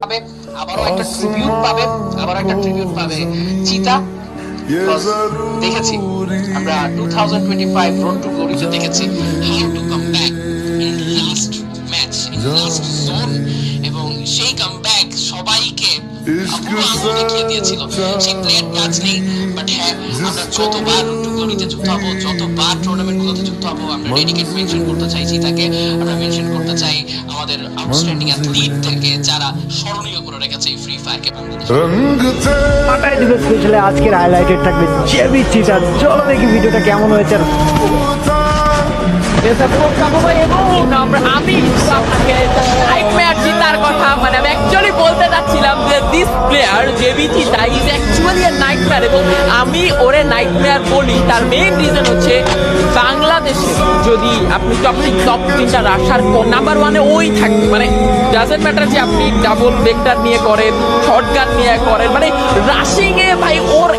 পাবে, আবারও একটা ট্রিবিউট পাবে, চিতা। দেখেছি আমরা 2025 রোড টু গ্লোরিতে দেখেছি how to come back in last match, in last zone, এবং সেই কামব্যাক সবাইকে দেখিয়ে দিয়েছিল। সেই প্লেয়ার টাচ নেই, বাট হ্যাঁ, আমরা যতবার রোড টু গ্লোরিতে যুক্ত হবো, যতবার টুর্নামেন্টগুলোতে যুক্ত হবো, আমরা ডেডিকেট মেনশন করতে চাই চিতাকে, আমরা মেনশন করতে চাই আমাদের আউটস্ট্যান্ডিং অ্যাথলিটদেরকে যারা স্মরণীয় করে রেখেছে এই ফ্রি ফায়ারকে বাংলাদেশে। পাটাই দিবে স্পেশালে আজকের হাইলাইটেড থাকবে জেবি চিতা। চলো দেখি ভিডিওটা কেমন হয়েছে। আমি আপনাকে নাইটমেয়ার চিতার কথা মানে আমি অ্যাকচুয়ালি বলতে চাচ্ছিলাম যে দিস প্লেয়ার জেবি চিতা ইজ অ্যাকচুয়ালি এ নাইটমেয়ার, এবং আমি ওরে নাইটমেয়ার বলি তার মেইন রিজন হচ্ছে বাংলাদেশে যদি আপনি টপ 3টা রাশার নাম্বার 1-এ ওই থাকবে, মানে ডাজেন্ট ম্যাটার যে আপনি ডাবল ভেক্টর নিয়ে করেন, শর্টগান নিয়ে করেন, মানে রাশিং এ ভাই ওর